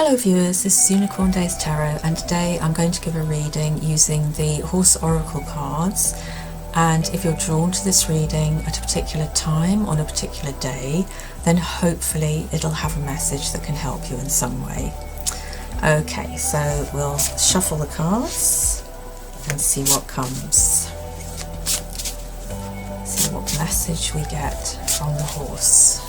Hello viewers, this is Unicorn Days Tarot, and today I'm going to give a reading using the Horse Oracle cards. And if you're drawn to this reading at a particular time on a particular day, then hopefully it'll have a message that can help you in some way. Okay, so we'll shuffle the cards and see what comes. See what message we get from the horse.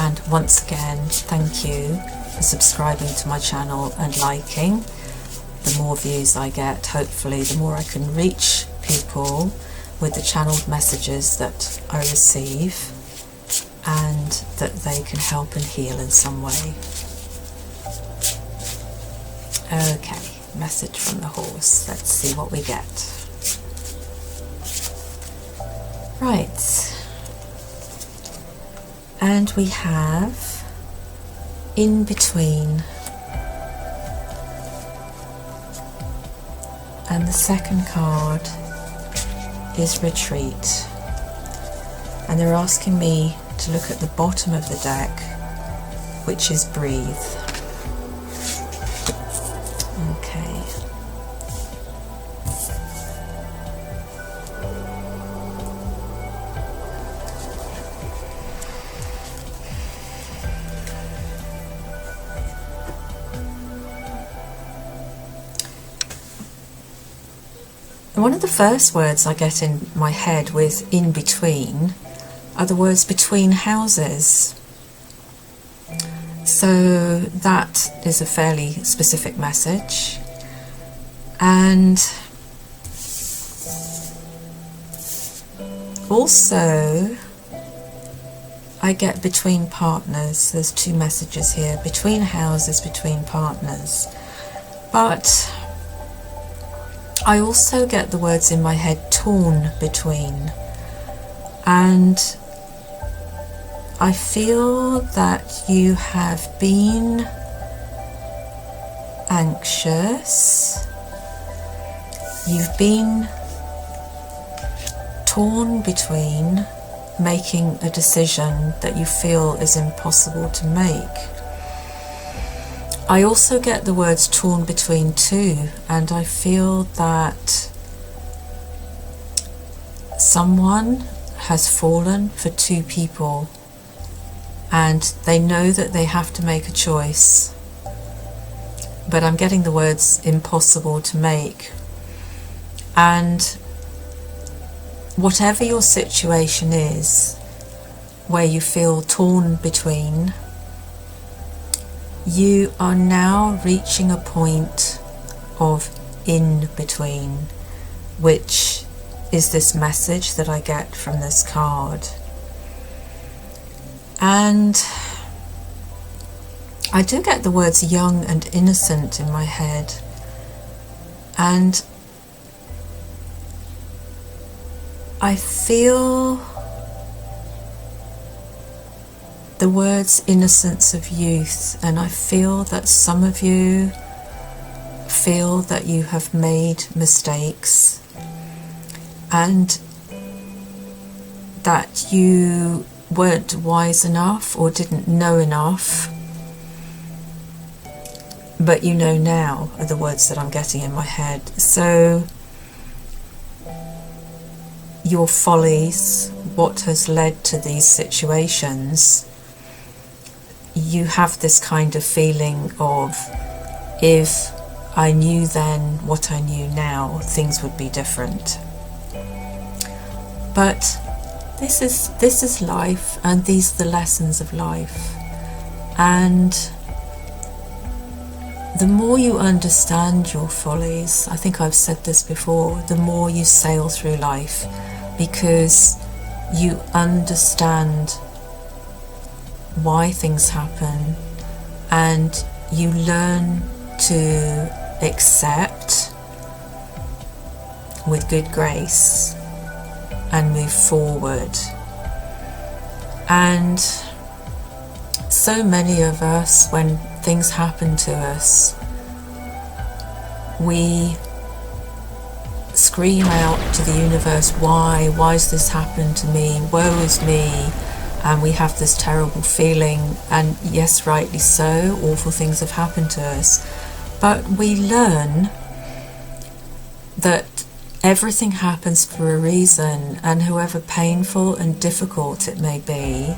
And once again, thank you for subscribing to my channel and liking. The more views I get, hopefully, the more I can reach people with the channeled messages that I receive, and that they can help and heal in some way. Okay, message from the horse. Let's see what we get. Right. And we have in between, and the second card is retreat, and they're asking me to look at the bottom of the deck, which is breathe. Okay. One of the first words I get in my head with in between are the words between houses. So that is a fairly specific message. And also I get between partners. There's two messages here, between houses, between partners. But I also get the words in my head torn between, and I feel that you have been anxious, you've been torn between making a decision that you feel is impossible to make. I also get the words torn between too, and I feel that someone has fallen for two people and they know that they have to make a choice, but I'm getting the words impossible to make. And whatever your situation is where you feel torn between, you are now reaching a point of in between, which is this message that I get from this card. And I do get the words young and innocent in my head, and I feel the words innocence of youth, and I feel that some of you feel that you have made mistakes and that you weren't wise enough or didn't know enough, but you know now are the words that I'm getting in my head. So your follies, what has led to these situations, you have this kind of feeling of, if I knew then what I knew now, things would be different. But this is life, and these are the lessons of life. And the more you understand your follies, I think I've said this before, the more you sail through life, because you understand why things happen, and you learn to accept with good grace and move forward. And so many of us, when things happen to us, we scream out to the universe, why has this happened to me, woe is me, and we have this terrible feeling, and yes, rightly so, awful things have happened to us, but we learn that everything happens for a reason, and however painful and difficult it may be,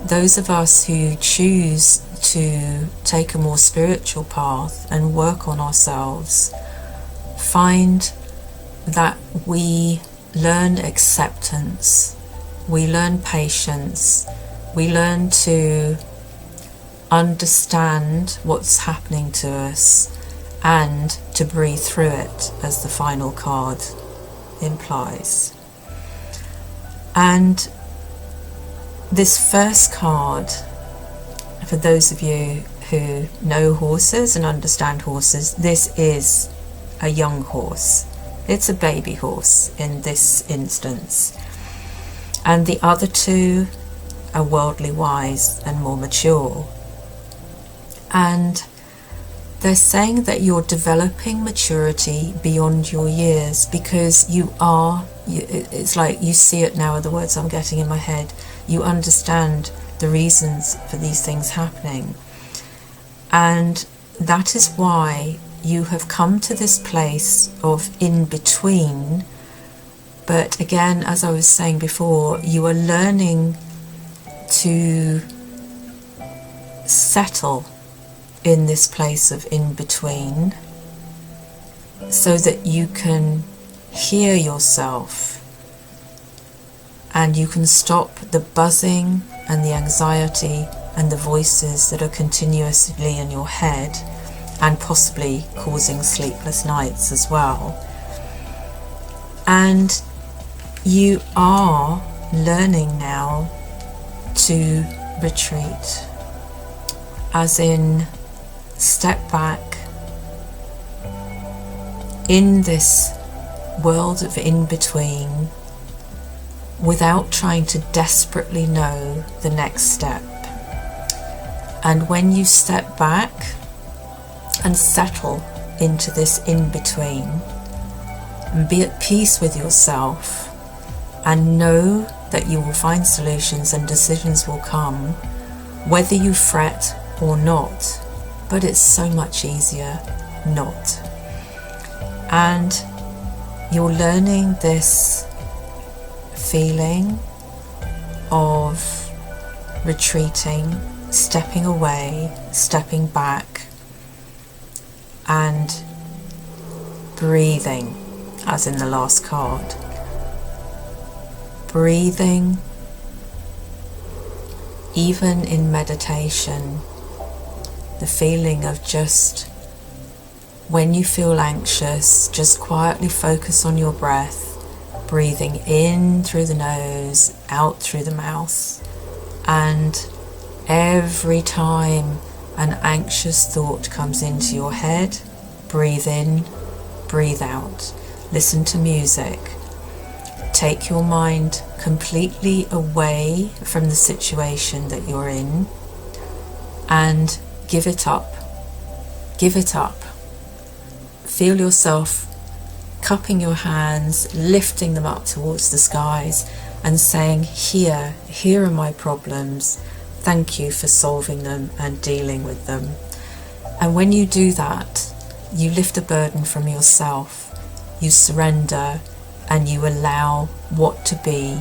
those of us who choose to take a more spiritual path and work on ourselves find that we learn acceptance, we learn patience, we learn to understand what's happening to us and to breathe through it, as the final card implies. And this first card, for those of you who know horses and understand horses, this is a young horse. It's a baby horse in this instance. And the other two are worldly wise and more mature. And they're saying that you're developing maturity beyond your years, because it's like you see it now, are the words I'm getting in my head. You understand the reasons for these things happening. And that is why you have come to this place of in between. But again, as I was saying before, you are learning to settle in this place of in between so that you can hear yourself and you can stop the buzzing and the anxiety and the voices that are continuously in your head and possibly causing sleepless nights as well. And you are learning now to retreat, as in step back in this world of in-between without trying to desperately know the next step. And when you step back and settle into this in-between and be at peace with yourself and know that you will find solutions and decisions will come, whether you fret or not, but it's so much easier not. And you're learning this feeling of retreating, stepping away, stepping back, and breathing, as in the last card. Breathing, even in meditation, the feeling of just when you feel anxious, just quietly focus on your breath, breathing in through the nose, out through the mouth, and every time an anxious thought comes into your head, breathe in, breathe out, listen to music, take your mind completely away from the situation that you're in and give it up. Give it up. Feel yourself cupping your hands, lifting them up towards the skies and saying, here are my problems. Thank you for solving them and dealing with them. And when you do that, you lift a burden from yourself. You surrender and you allow what to be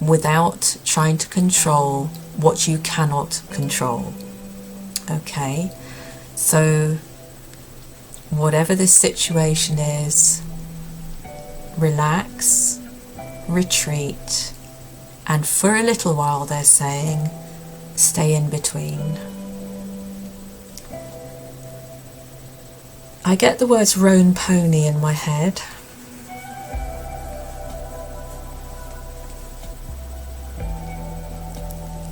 without trying to control what you cannot control. Okay? So whatever this situation is, relax, retreat, and for a little while, they're saying, stay in between. I get the words roan pony in my head.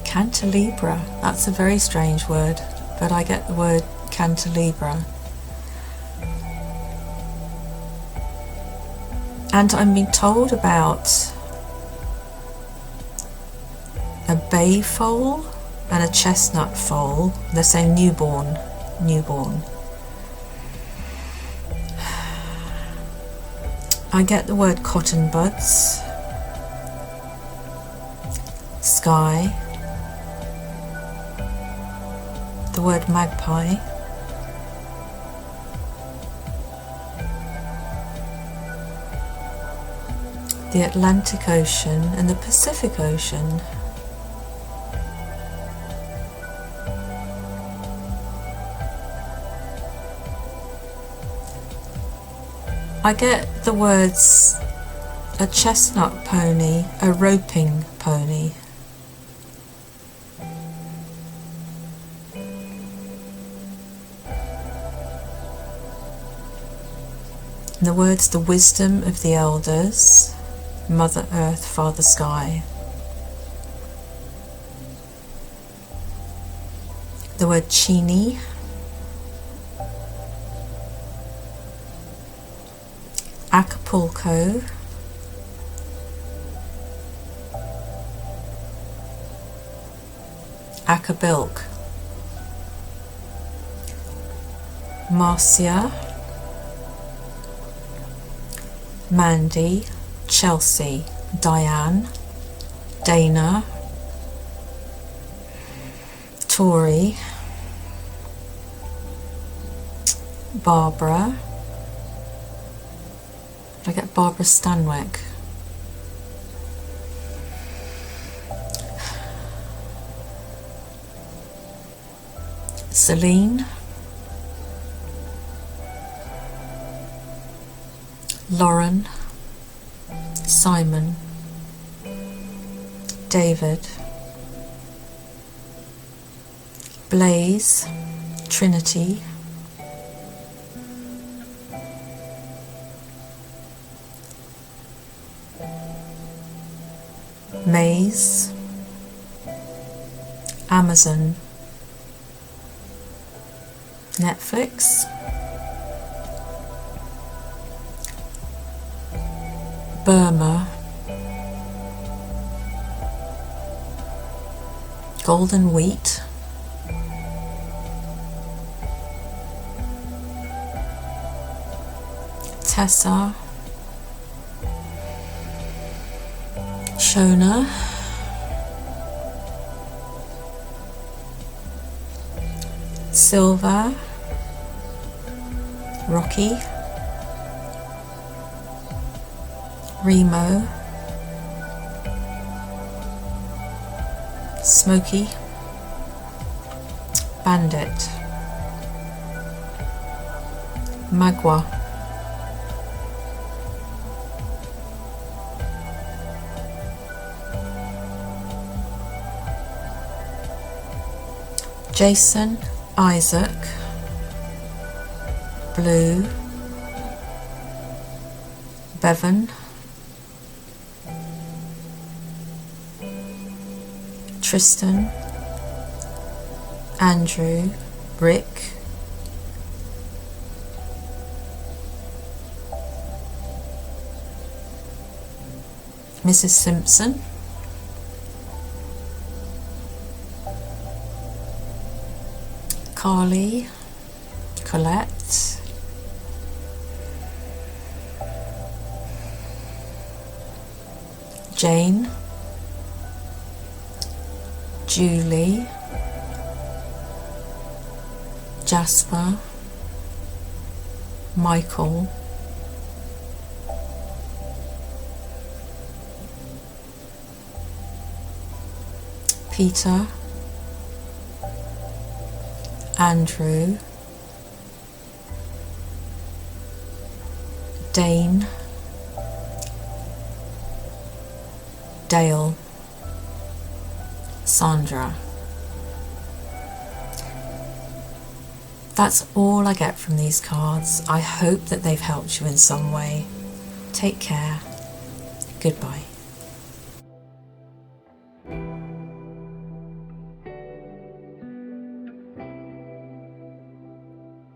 Cantilebra, that's a very strange word, but I get the word cantilebra. And I'm being told about a bay foal and a chestnut foal. They're saying newborn. I get the word cotton buds. sky, the word magpie, the Atlantic Ocean and the Pacific Ocean. I get the words a chestnut pony, a roping pony. And the words the wisdom of the elders, Mother Earth, Father Sky. The word Chini. Acapulco. Acabilk. Marcia. Mandy. Chelsea. Diane. Dana. Tori. Barbara. I get Barbara Stanwyck. Celine. Lauren. Simon. David. Blaze. Trinity. Maze. Amazon. Netflix. Burma. Golden Wheat. Tessa. Shona. Silva. Rocky. Remo. Smokey. Bandit. Magua. Jason. Isaac. Blue. Bevan. Tristan. Andrew. Rick. Mrs. Simpson. Carly. Colette. Jane. Julie. Jasper. Michael. Peter. Andrew. Dane. Dale. Sandra. That's all I get from these cards. I hope that they've helped you in some way. Take care. Goodbye.